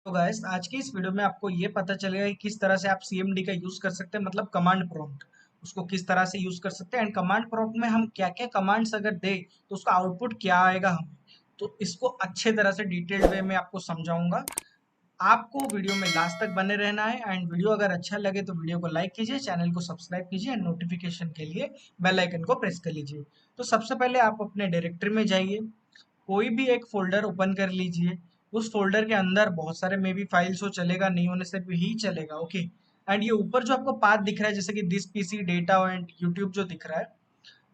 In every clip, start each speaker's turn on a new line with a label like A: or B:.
A: तो गाइस आज की इस वीडियो में आपको ये पता चलेगा कि किस तरह से आप सीएमडी का यूज कर सकते हैं, मतलब कमांड प्रॉम्प्ट उसको किस तरह से यूज कर सकते हैं एंड कमांड प्रॉम्प्ट में हम क्या क्या कमांड्स अगर दे तो उसका आउटपुट क्या आएगा हमें। तो इसको अच्छे तरह से डिटेल्ड वे में आपको समझाऊंगा। आपको वीडियो में लास्ट तक बने रहना है एंड वीडियो अगर अच्छा लगे तो वीडियो को लाइक कीजिए, चैनल को सब्सक्राइब कीजिए एंड नोटिफिकेशन के लिए बेल आइकन को प्रेस कर लीजिए। तो सबसे पहले आप अपने डायरेक्टरी में जाइए, कोई भी एक फोल्डर ओपन कर लीजिए। उस फोल्डर के अंदर बहुत सारे मे बी फाइल्स हो, चलेगा, नहीं होने से भी चलेगा, ओके। एंड ये ऊपर जो आपको पाथ दिख रहा है जैसे कि this PC data and YouTube जो दिख रहा है,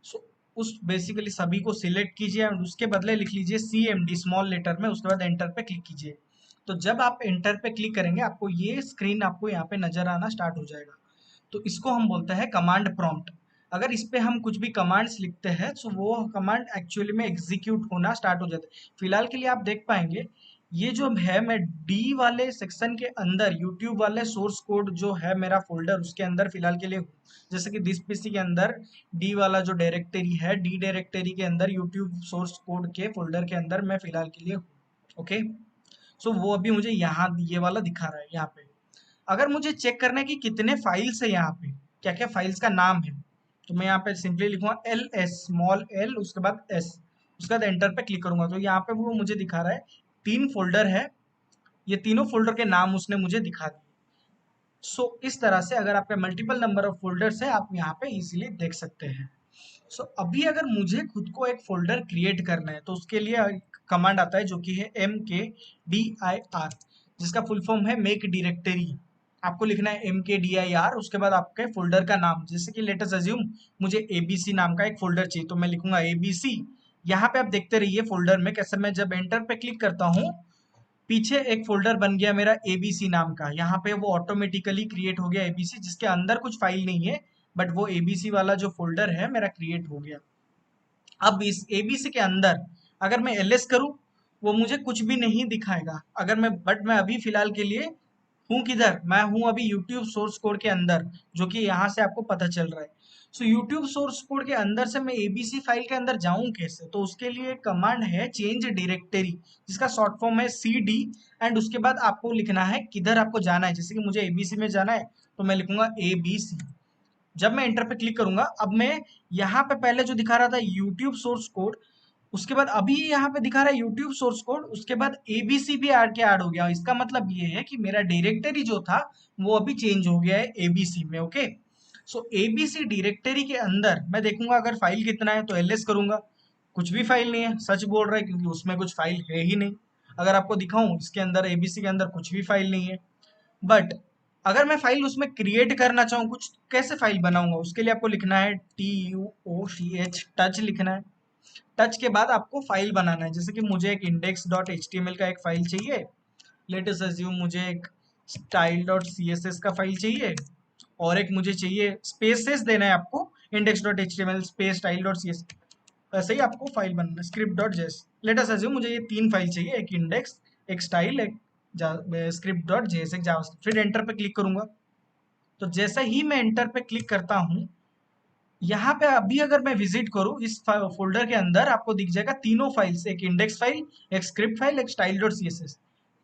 A: सो उस बेसिकली सभी को सिलेक्ट कीजिए एंड उसके बदले लिख लीजिए CMD स्मॉल लेटर में, उसके बाद एंटर पे क्लिक कीजिए। तो जब आप एंटर पे क्लिक करेंगे आपको ये स्क्रीन आपको यहाँ पे नजर आना स्टार्ट हो जाएगा। तो इसको हम बोलते हैं कमांड प्रॉम्प्ट। अगर इस पे हम कुछ भी कमांड्स लिखते हैं तो वो कमांड एक्चुअली में एग्जीक्यूट होना स्टार्ट हो जाता है। फिलहाल के लिए आप देख पाएंगे ये जो है, मैं डी वाले सेक्शन के अंदर यूट्यूब वाले सोर्स कोड जो है मेरा फोल्डर उसके अंदर फिलहाल के लिए हूँ। जैसे कि दिस पीसी के अंदर डी वाला जो डायरेक्टरी है, डी डायरेक्टरी के अंदर यूट्यूब सोर्स कोड के फोल्डर के अंदर मैं फिलहाल के लिए हूँ, ओके। सो वो अभी मुझे यहाँ ये वाला दिखा रहा है यहाँ पे। अगर मुझे चेक करना है कि कितने फाइल्स है यहाँ पे, क्या क्या फाइल्स का नाम है, तो मैं यहाँ पे सिंपली लिखूंगा LS स्मॉल l उसके बाद S, उसके बाद एंटर पे क्लिक करूंगा तो यहाँ पे वो मुझे दिखा रहा है 3 फोल्डर है। ये तीनों फोल्डर के नाम उसने मुझे दिखा दिए। सो इस तरह से अगर आपके मल्टीपल नंबर ऑफ फोल्डर्स है आप यहाँ पे इजीली देख सकते हैं। सो अभी अगर मुझे खुद को एक फोल्डर क्रिएट करना है तो उसके लिए एक कमांड आता है जो कि है MKDIR, जिसका फुल फॉर्म है मेक डायरेक्टरी। आपको लिखना है MKDIR, उसके बाद आपके फोल्डर का नाम, जैसे कि लेट अस अज्यूम मुझे ABC नाम का एक फोल्डर चाहिए तो मैं लिखूंगा ABC। यहाँ पे आप देखते रहिए फोल्डर में कैसे मैं जब एंटर पे क्लिक करता हूँ पीछे एक फोल्डर बन गया मेरा ABC नाम का। यहाँ पे वो ऑटोमेटिकली क्रिएट हो गया ABC, जिसके अंदर कुछ फाइल नहीं है, बट वो ABC वाला जो फोल्डर है मेरा क्रिएट हो गया। अब इस ABC के अंदर अगर मैं LS करूं वो मुझे कुछ भी नहीं दिखाएगा। अगर मैं बट मैं अभी फिलहाल के लिए हूँ किधर, मैं हूँ अभी यूट्यूब सोर्स कोड के अंदर, जो कि यहाँ से आपको पता चल रहा है। सो यूट्यूब सोर्स कोड के अंदर से मैं ABC फाइल के अंदर जाऊं कैसे, तो उसके लिए कमांड है चेंज डायरेक्टरी, जिसका शॉर्ट फॉर्म है CD। एंड उसके बाद आपको लिखना है किधर आपको जाना है, जैसे कि मुझे ABC में जाना है तो मैं लिखूंगा ABC। जब मैं एंटर पे क्लिक करूंगा अब मैं यहाँ पे पहले जो दिखा रहा था यूट्यूब सोर्स कोड, उसके बाद अभी यहाँ पे दिखा रहा है यूट्यूब सोर्स कोड, उसके बाद ABC भी ऐड हो गया। इसका मतलब ये है कि मेरा डायरेक्टरी जो था वो अभी चेंज हो गया है ABC में, ओके। सो ABC डायरेक्टरी के अंदर मैं देखूंगा अगर फाइल कितना है तो LS करूंगा, कुछ भी फाइल नहीं है, सच बोल रहा है क्योंकि उसमें कुछ फाइल है ही नहीं। अगर आपको दिखाऊं इसके अंदर ABC के अंदर कुछ भी फाइल नहीं है। बट अगर मैं फाइल उसमें क्रिएट करना चाहूँ कुछ, कैसे फाइल बनाऊंगा, उसके लिए आपको लिखना है TUOCH टच लिखना है। टच के बाद आपको फाइल बनाना है, जैसे कि मुझे एक index.html का एक फाइल चाहिए। लेट अस अज्यूम मुझे एक style.css का फाइल चाहिए, और एक मुझे चाहिए स्पेसेस देना है आपको, index.html स्पेस style.css। ऐसे ही आपको फाइल बनाना है script.js। लेट अस अज्यूम मुझे ये 3 फाइल चाहिए, एक इंडेक्स, एक स्टाइल, एक script.js, एक जावास्क्रिप्ट। फिर एंटर पे क्लिक करूंगा तो जैसे ही मैं एंटर पे क्लिक करता हूँ यहाँ पे अभी अगर मैं विजिट करूँ इस फोल्डर के अंदर आपको दिख जाएगा तीनों फाइल्स, एक इंडेक्स फाइल, एक स्क्रिप्ट फाइल, एक style dot C S S.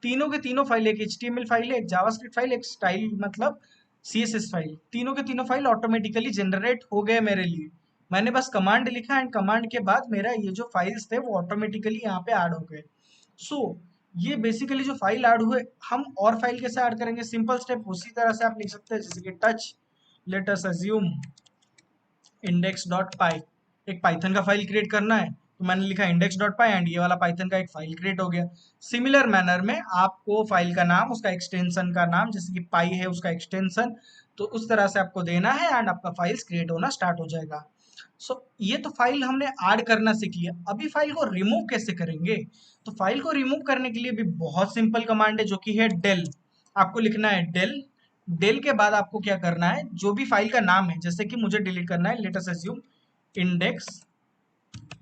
A: तीनों के तीनों फाइल, एक HTML फाइल है, एक जावास्क्रिप्ट फाइल, एक स्टाइल मतलब CSS फाइल, तीनों के तीनों फाइल ऑटोमेटिकली जनरेट हो गए मेरे लिए। मैंने बस कमांड लिखा एंड कमांड के बाद मेरा ये जो फाइल्स थे वो ऑटोमेटिकली यहाँ पे ऐड हो गए। सो ये बेसिकली जो फाइल ऐड हुए, हम और फाइल कैसे ऐड करेंगे, सिंपल स्टेप उसी तरह से आप लिख सकते हैं, जैसे कि touch let us assume index dot py, एक पाइथन का फाइल क्रिएट करना है तो मैंने लिखा इंडेक्स डॉट पाई एंड ये वाला पाइथन का एक फाइल क्रिएट हो गया। सिमिलर मैनर में आपको फाइल का नाम, उसका एक्सटेंशन का नाम, जैसे कि पाई है उसका एक्सटेंशन, तो उस तरह से आपको देना है एंड आपका फाइल्स क्रिएट होना स्टार्ट हो जाएगा। सो ये तो फाइल हमने ऐड करना सीख लिया, अभी फाइल को रिमूव कैसे करेंगे। तो फाइल को रिमूव करने के लिए भी बहुत सिंपल कमांड है जो कि है डेल। आपको लिखना है डेल। डेल के बाद आपको क्या करना है, जो भी फाइल का नाम है, जैसे कि मुझे डिलीट करना है let us assume index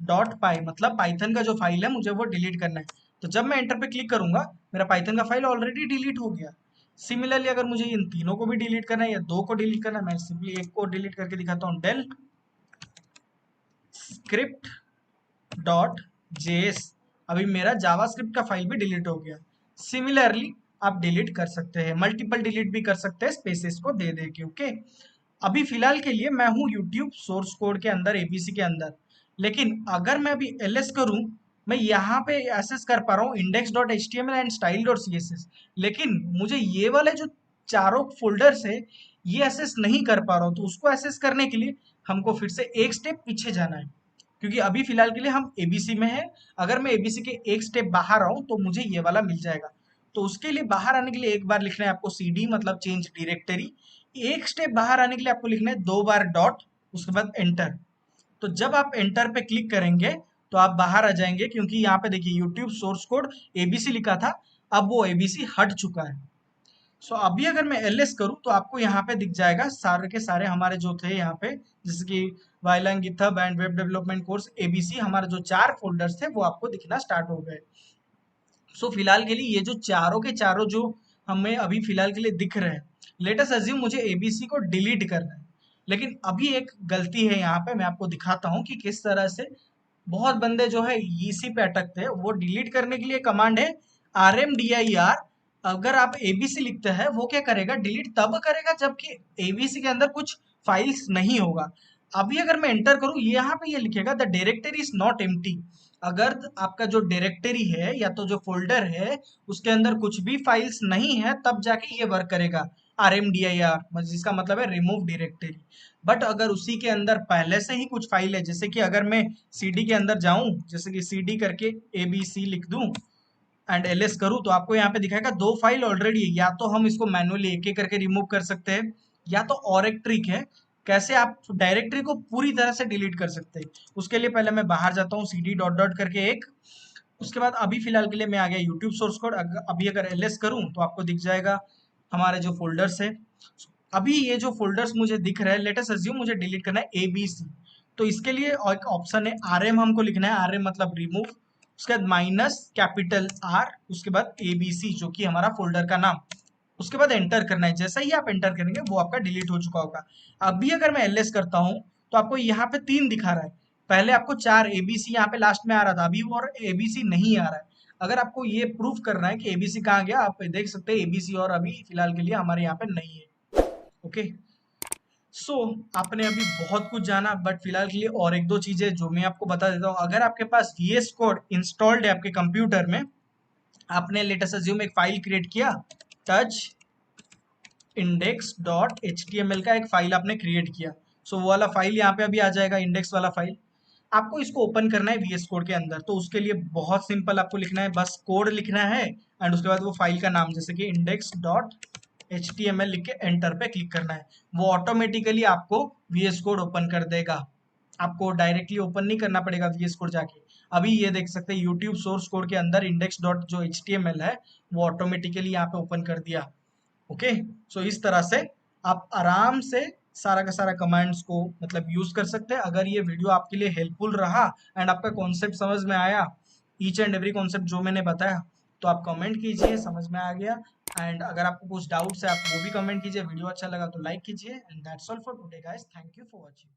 A: dot py, मतलब पाइथन का जो फाइल है मुझे वो डिलीट करना है। तो जब मैं एंटर पे क्लिक करूंगा मेरा पाइथन का फाइल ऑलरेडी डिलीट हो गया। सिमिलरली अगर मुझे इन तीनों को भी डिलीट करना है या दो को डिलीट करना है, मैं सिंपली एक को डिलीट करके दिखाता हूँ, डेल स्क्रिप्ट डॉट जेएस। अभी मेरा जावास्क्रिप्ट का फाइल भी डिलीट हो गया। सिमिलरली आप डिलीट कर सकते हैं, मल्टीपल डिलीट भी कर सकते हैं स्पेसेस को दे दे के। ओके, अभी फिलहाल के लिए मैं हूँ यूट्यूब सोर्स कोड के अंदर, एबीसी के अंदर, लेकिन अगर मैं अभी एलएस करूँ, मैं यहाँ पे एक्सेस कर पा रहा हूँ index dot H T M L and style dot C S S, लेकिन मुझे ये वाले जो चारों फोल्डर्स है ये एक्सेस नहीं कर पा रहा हूँ। तो उसको एक्सेस करने के लिए हमको फिर से एक स्टेप पीछे जाना है, क्योंकि अभी फिलहाल के लिए हम एबीसी में है। अगर मैं एबीसी के एक स्टेप बाहर आऊँ तो मुझे ये वाला मिल जाएगा। तो उसके लिए बाहर आने के लिए एक बार लिखना है आपको cd मतलब चेंज डायरेक्टरी। एक स्टेप बाहर आने के लिए आपको लिखना है 2 बार डॉट, उसके बाद एंटर। तो जब आप एंटर पे क्लिक करेंगे तो आप बाहर आ जाएंगे, क्योंकि यहाँ पे देखिए यूट्यूब सोर्स कोड एबीसी लिखा था, अब वो एबीसी हट चुका है। सो अभी अगर मैं एलएस करूँ तो आपको यहाँ पे दिख जाएगा सारे के सारे हमारे जो थे यहाँ पे, जैसे कि वाइलैंग, GitHub and web development course, ABC, हमारे जो 4 फोल्डर्स थे वो आपको दिखना स्टार्ट हो गए। सो फिलहाल के लिए ये जो चारों के चारों जो हमें अभी फिलहाल के लिए दिख रहे हैं, लेट अस अज्यूम मुझे एबीसी को डिलीट करना है। लेकिन अभी एक गलती है यहाँ पे, मैं आपको दिखाता हूँ कि किस तरह से बहुत बंदे जो है इसी पे अटकते हैं। वो डिलीट करने के लिए कमांड है RMDIR। अगर आप एबीसी लिखते हैं, वो क्या करेगा, डिलीट तब करेगा जबकि एबीसी के अंदर कुछ फाइल्स नहीं होगा। अभी अगर मैं एंटर करूँ, यहाँ पे ये लिखेगा the directory is not empty. अगर आपका जो डायरेक्टरी है या तो जो फोल्डर है उसके अंदर कुछ भी फाइल्स नहीं है, तब जाके ये वर्क करेगा RMDIR, जिसका मतलब है रिमूव डायरेक्टरी। बट अगर उसी के अंदर पहले से ही कुछ फाइल है, जैसे कि अगर मैं सीडी के अंदर जाऊं, जैसे कि सीडी करके ABC लिख दूं एंड एलएस करूं, तो आपको यहाँ पे दिखाएगा 2 फाइल ऑलरेडी है। या तो हम इसको मैनुअली एक एक करके रिमूव कर सकते हैं, या तो और एक ट्रिक है कैसे आप डायरेक्टरी को पूरी तरह से डिलीट कर सकते हैं। उसके लिए पहले मैं बाहर जाता हूँ, CD डॉट डॉट करके एक, उसके बाद अभी फिलहाल के लिए मैं आ गया यूट्यूब सोर्स कोड। अभी अगर एलएस करूं तो आपको दिख जाएगा हमारे जो फोल्डर्स है। अभी ये जो फोल्डर्स मुझे दिख रहा है, लेट अस अज्यूम मुझे डिलीट करना है एबीसी। तो इसके लिए एक ऑप्शन है RM, हमको लिखना है RM मतलब रिमूव, उसके बाद -R, उसके बाद ABC जो कि हमारा फोल्डर का नाम, उसके बाद एंटर करना है। जैसा ही आप एंटर करेंगे वो आपका डिलीट हो चुका होगा। अभी अगर मैं एलएस करता हूँ तो आपको यहाँ पे 3 दिखा रहा है। पहले आपको 4 ABC यहाँ पे लास्ट में आ रहा था, अभी वो और ABC नहीं आ रहा है। अगर आपको ये प्रूफ करना है कि ABC कहाँ गया, आप देख सकते हैं ABC और अभी फिलहाल के लिए हमारे यहाँ पे नहीं है। ओके, सो आपने अभी बहुत कुछ जाना, बट फिलहाल के लिए और एक दो चीजें जो मैं आपको बता देता हूँ। अगर आपके पास VS कोड इंस्टॉल्ड है आपके कंप्यूटर में, आपने लेटेस्ट अज्यूम एक फाइल क्रिएट किया, टच index.html का एक फाइल आपने क्रिएट किया। सो वो वाला फाइल यहाँ पे अभी आ जाएगा, इंडेक्स वाला फाइल। आपको इसको ओपन करना है VS कोड के अंदर। तो उसके लिए बहुत सिंपल आपको लिखना है, बस कोड लिखना है एंड उसके बाद वो फाइल का नाम, जैसे कि index.html लिख के एंटर पे क्लिक करना है। वो ऑटोमेटिकली आपको VS कोड ओपन कर देगा। आपको डायरेक्टली ओपन नहीं करना पड़ेगा VS कोड जाके। अभी ये देख सकते हैं यूट्यूब सोर्स कोड के अंदर इंडेक्स डॉट जो HTML है वो ऑटोमेटिकली यहाँ पे ओपन कर दिया। ओके, सो इस तरह से आप आराम से सारा का सारा कमांड्स को मतलब यूज कर सकते हैं। अगर ये वीडियो आपके लिए हेल्पफुल रहा एंड आपका कॉन्सेप्ट समझ में आया, ईच एंड एवरी कॉन्सेप्ट जो मैंने बताया, तो आप कमेंट कीजिए समझ में आ गया। एंड अगर आपको कुछ डाउट्स है आप वो भी कमेंट कीजिए। वीडियो अच्छा लगा तो लाइक कीजिए। And that's all for today guys, thank you for watching.